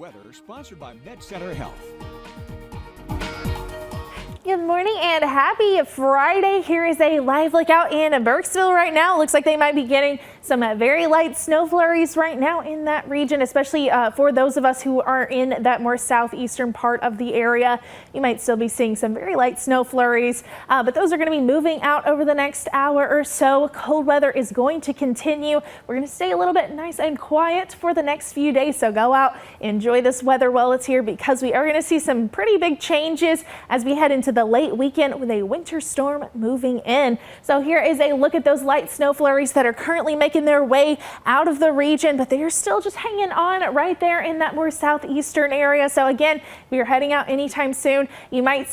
Weather sponsored by MedCenter Health. Good morning and happy Friday. Here is a live look out in Burkesville right now. Looks like they might be getting some very light snow flurries right now in that region, especially for those of us who are in that more southeastern part of the area. You might still be seeing some very light snow flurries, but those are going to be moving out over the next hour or so. Cold weather is going to continue. We're going to stay a little bit nice and quiet for the next few days, so go out, enjoy this weather while it's here, because we are going to see some pretty big changes as we head into the late weekend with a winter storm moving in. So here is a look at those light snow flurries that are currently making their way out of the region, but they are still just hanging on right there in that more southeastern area. So again, if you're heading out anytime soon, you might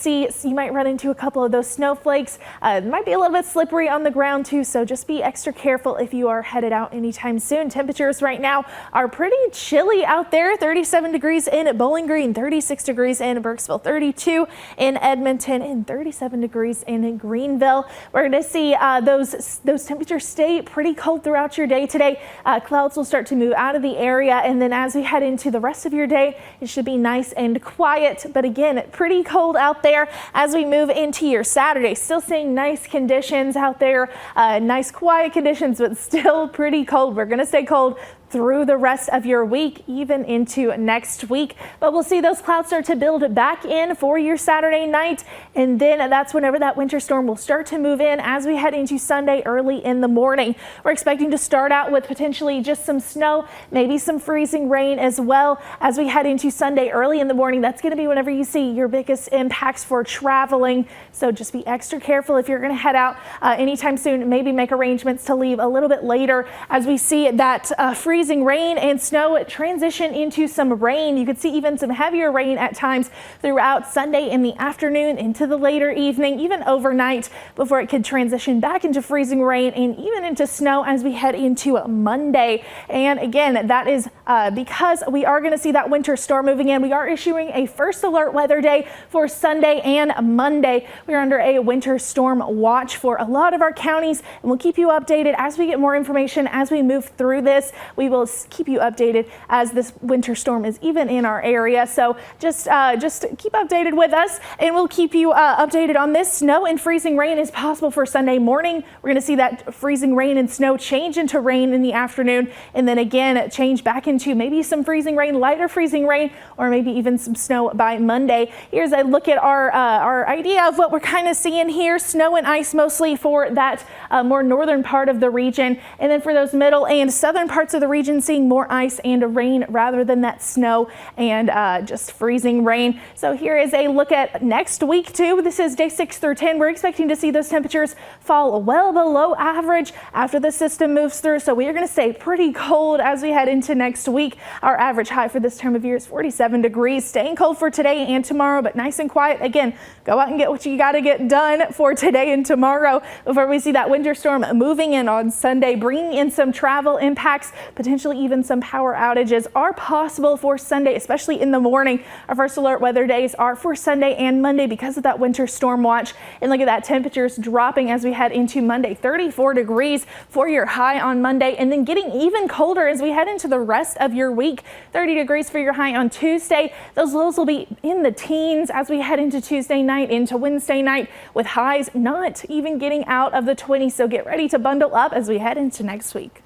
run into a couple of those snowflakes. It might be a little bit slippery on the ground too, so just be extra careful if you are headed out anytime soon. Temperatures right now are pretty chilly out there. 37 degrees in Bowling Green, 36 degrees in Burkesville, 32 in Edmonton, and 37 degrees in Greenville. We're going to see those temperatures stay pretty cold throughout your day today. Clouds will start to move out of the area, and then as we head into the rest of your day, it should be nice and quiet, but again, pretty cold out there as we move into your Saturday. Still seeing nice conditions out there, nice quiet conditions, but still pretty cold. We're going to stay cold through the rest of your week, even into next week. But we'll see those clouds start to build back in for your Saturday night, and then that's whenever that winter storm will start to move in as we head into Sunday early in the morning. We're expecting to start out with potentially just some snow, maybe some freezing rain as well as we head into Sunday early in the morning. That's going to be whenever you see your biggest impacts for traveling. So just be extra careful if you're going to head out anytime soon. Maybe make arrangements to leave a little bit later as we see that freezing rain and snow transition into some rain. You could see even some heavier rain at times throughout Sunday in the afternoon into the later evening, even overnight, before it could transition back into freezing rain and even into snow as we head into Monday. And again, that is because we are going to see that winter storm moving in. We are issuing a first alert weather day for Sunday and Monday. We're under a winter storm watch for a lot of our counties, and we'll keep you updated as we get more information as we move through this. We will keep you updated as this winter storm is even in our area. So just keep updated with us, and we'll keep you updated on this. Snow and freezing rain is possible for Sunday morning. We're going to see that freezing rain and snow change into rain in the afternoon, and then again change back into maybe some freezing rain, lighter freezing rain, or maybe even some snow by Monday. Here's a look at our idea of what we're kind of seeing here. Snow and ice mostly for that more northern part of the region, and then for those middle and southern parts of the region, seeing more ice and rain rather than that snow and just freezing rain. So here is a look at next week too. This is day 6 through 10. We're expecting to see those temperatures fall well below average after the system moves through. So we are going to stay pretty cold as we head into next week. Our average high for this time of year is 47 degrees. Staying cold for today and tomorrow, but nice and quiet. Again, go out and get what you got to get done for today and tomorrow before we see that winter storm moving in on Sunday, bringing in some travel impacts, potentially even some power outages are possible for Sunday, especially in the morning. Our first alert weather days are for Sunday and Monday because of that winter storm watch. And look at that, temperatures dropping as we head into Monday. 34 degrees for your high on Monday, and then getting even colder as we head into the rest of your week. 30 degrees for your high on Tuesday. Those lows will be in the teens as we head into Tuesday night, into Wednesday night, with highs not even getting out of the 20s. So get ready to bundle up as we head into next week.